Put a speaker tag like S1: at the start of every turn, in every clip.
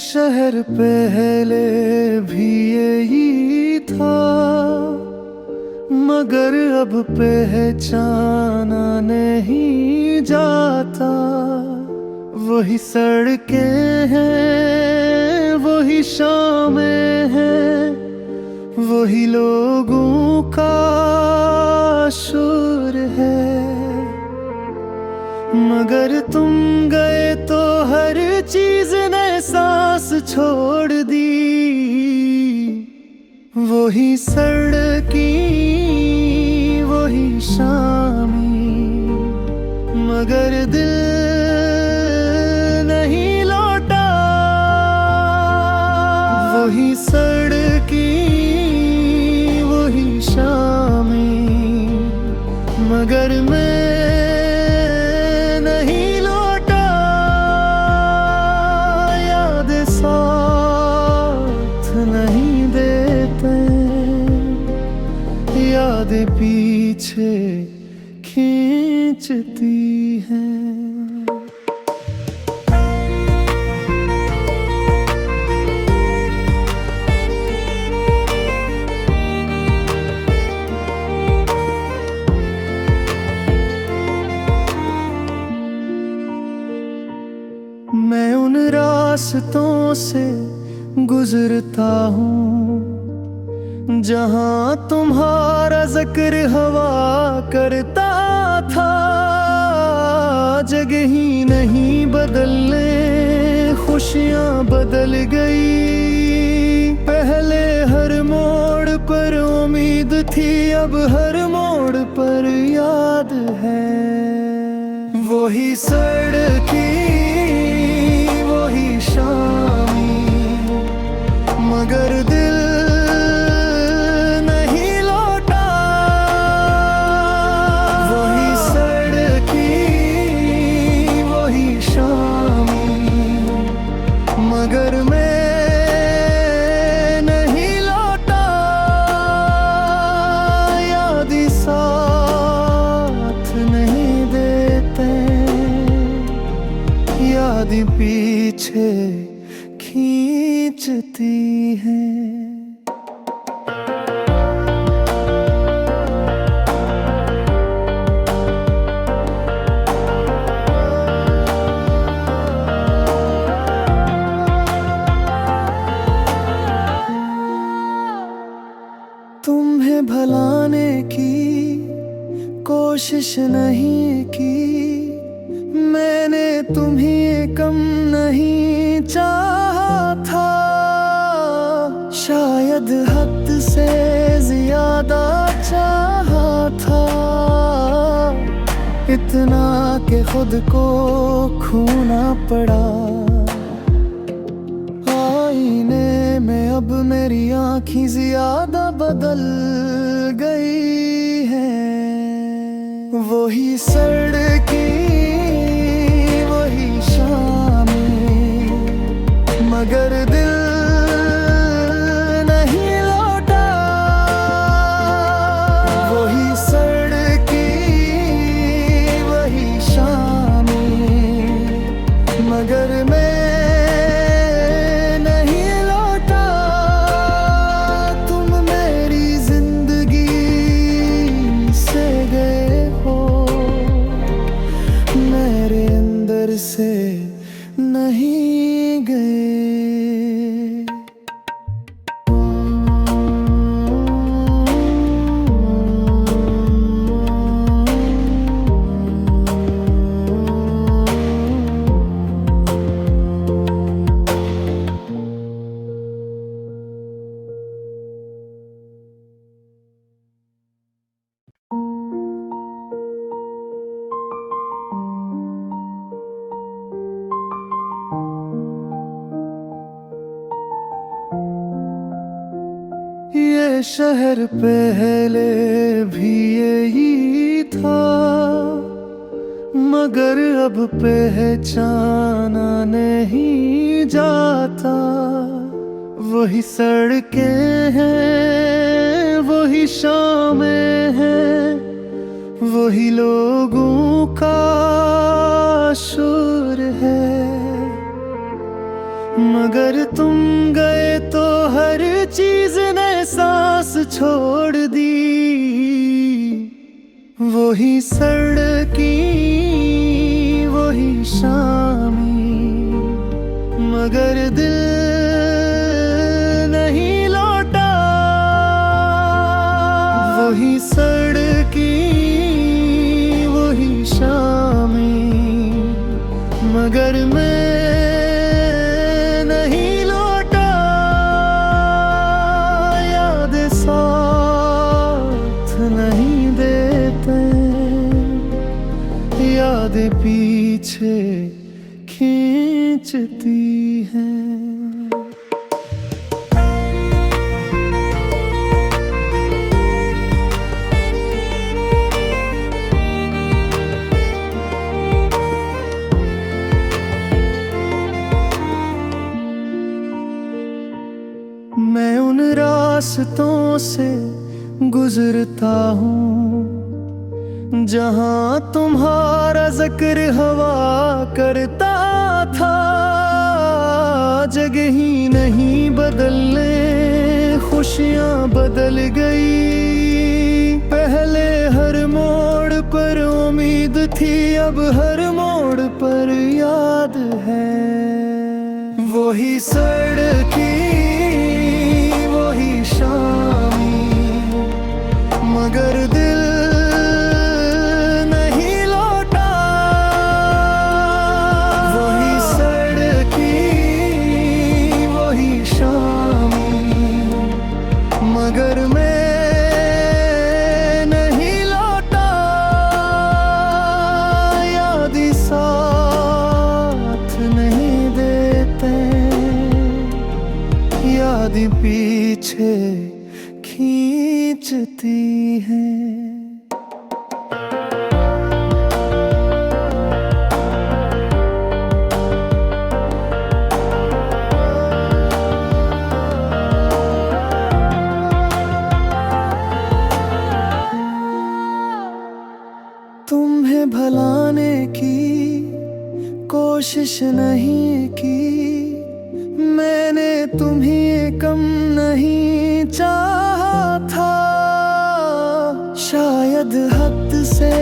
S1: शहर पहले भी यही था, मगर अब पहचाना नहीं जाता। वही सड़कें हैं, वही शामें हैं, वही लोगों का शोर है। मगर तुम गए तो हर चीज ने सांस छोड़ दी। वही सड़की, वही शामी, मगर दिल नहीं लौटा। वही सड़की, वही शामी, मगर मैं यादें पीछे खींचती हैं। मैं उन रास्तों से गुजरता हूँ जहाँ तुम्हारा जिक्र हवा करता था। जगह ही नहीं बदलने, खुशियाँ बदल गई। पहले हर मोड़ पर उम्मीद थी, अब हर मोड़ पर याद है। वही सड़की, वही शामी, मगर दिल मगर मैं नहीं लौटा। याद साथ नहीं देते, याद पीछे खींचती है। तुम्हें भलाने की कोशिश नहीं की, मैंने तुम्हें कम नहीं चाहा था। शायद हद से ज्यादा चाहा था, इतना कि खुद को खोना पड़ा। आईने में अब मेरी आँखें ज्यादा बदल गई हैं। वही सड़की, वही शामी, मगर दिल नहीं लौटा। वही सड़की, वही शामी, मगर मैं से नहीं गए। ये शहर पहले भी यही था, मगर अब पहचाना नहीं जाता। वही सड़कें हैं, वही शामें हैं, वही लोगों का शोर है। मगर तुम गए तो हर चीज ने सांस छोड़ दी। वही सड़की वही शामी, मगर दिल नहीं लौटा। वही सड़की वही शामी, मगर मैं नहीं लौटा। याद साथ नहीं देते, याद पीछे खींचती हैं। मैं उन रास्तों से गुजरता हूँ जहाँ तुम्हारा जिक्र हवा करता था। जगह ही नहीं बदलने, खुशियाँ बदल गई। पहले हर मोड़ पर उम्मीद थी, अब हर मोड़ पर याद है। वही सड़की वही शामी, मगर दिल नहीं लौटा। वही सड़की वही शामी, मगर मैं नहीं लौटा। याद साथ नहीं देते, याद पीछे खींचती है। तुम्हें भुलाने की कोशिश नहीं की, मैंने तुम्हें कम नहीं चाहा था। शायद हद से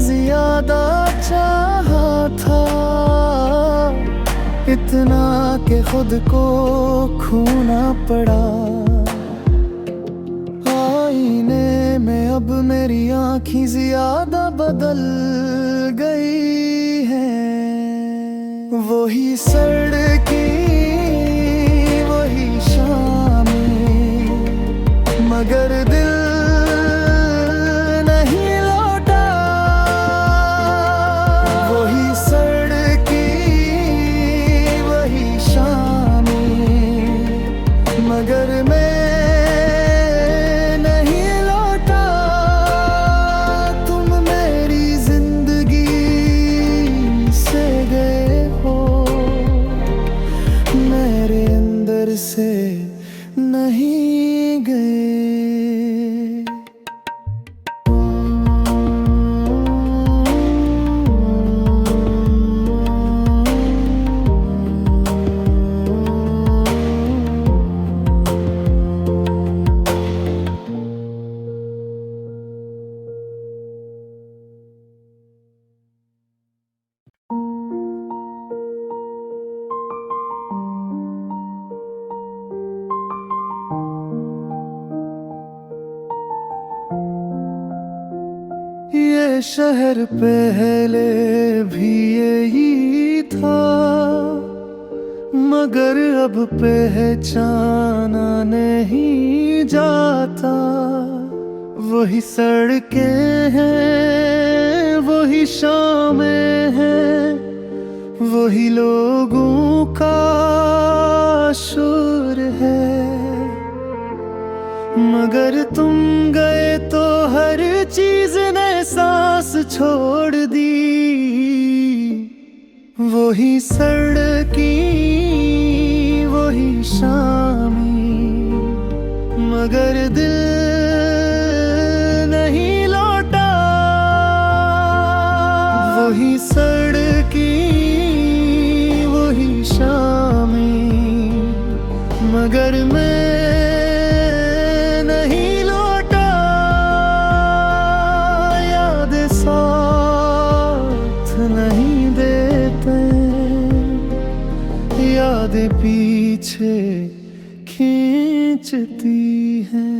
S1: ज्यादा चाहा था, इतना कि खुद को खोना पड़ा। आईने में अब मेरी आँखें ज्यादा बदल गई हैं। वही सड़की वही शामी, मगर दिल नहीं लौटा। वही सड़की वही शामी, मगर मैं नहीं लौटा। तुम मेरी जिंदगी से गए हो, मेरे अंदर से नहीं गए। ये शहर पहले भी यही था, मगर अब पहचाना नहीं जाता। वही सड़कें हैं वही शामें हैं, वही लोगों का शोर है। मगर तुम गए तो हर चीज ने सांस छोड़ दी। वही सड़की वही शामी, मगर दिल नहीं लौटा। वही सड़की वही शामी, मगर मैं नहीं लौटा। याद साथ नहीं देते, यादें पीछे खींचती हैं।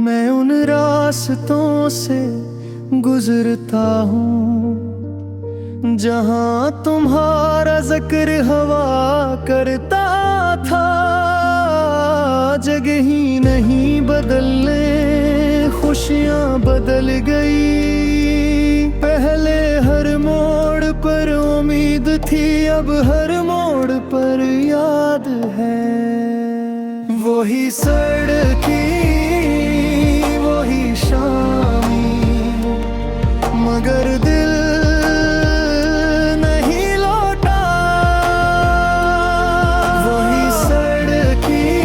S1: मैं उन रास्तों से गुजरता हूँ जहाँ तुम्हारा जिक्र हवा करता था। जगह ही नहीं बदलने, खुशियाँ बदल गई। पहले हर मोड़ पर उम्मीद थी, अब हर मोड़ पर याद है। वही सड़कें, वही शामी, मगर दिल नहीं लौटा। वही सड़कें,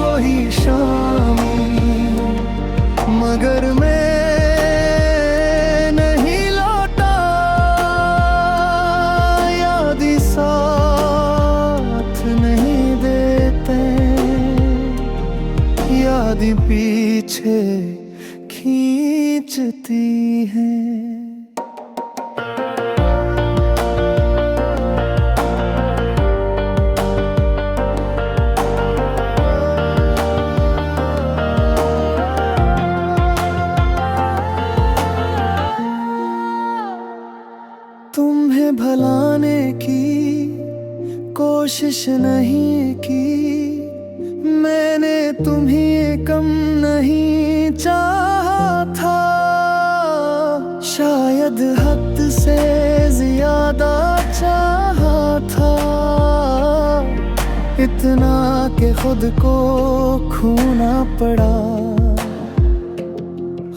S1: वही शामी, मगर मैं नहीं लौटा। याद साथ नहीं देते, याद पीछे खींचती है। तुम्हें भुलाने की कोशिश नहीं की, मैंने तुम्हें कम नहीं चाहा था। शायद हद से ज्यादा चाहा था, इतना कि खुद को खोना पड़ा।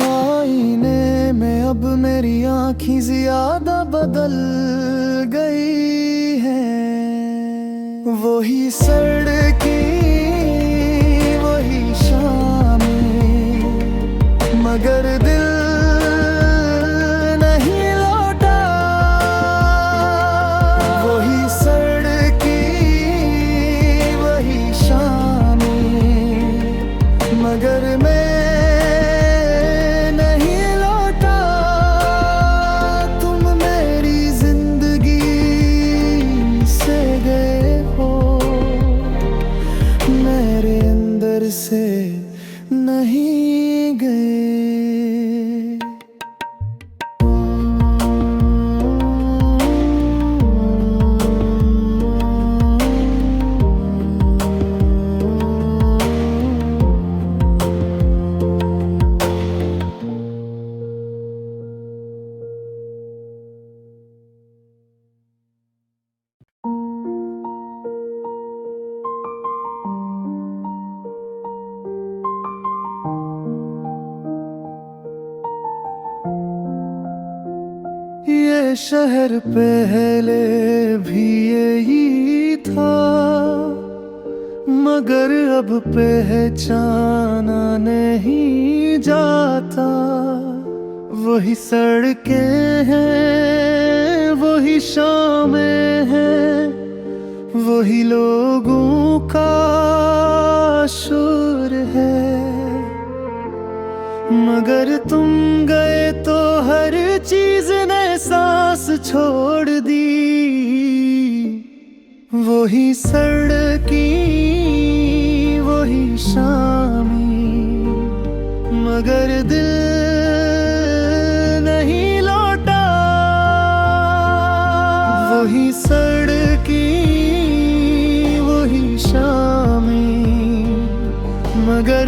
S1: आईने में अब मेरी आँखें ज्यादा बदल गई हैं। वही सड़कें, वही शामें, मगर दिल नहीं लौटा। वही सड़कें, वही शामें, मगर मैं नहीं लौटा। तुम मेरी जिंदगी से गए हो, मेरे अंदर से नहीं गए। ये शहर पहले भी यही था, मगर अब पहचाना नहीं जाता। वही सड़कें हैं, वही शामें हैं, वही लोगों का शोर है। मगर तुम गए तो हर चीज ने सांस छोड़ दी। वही सड़कें, वही शामी, मगर दिल नहीं लौटा। वही सड़कें, वही शामी, मगर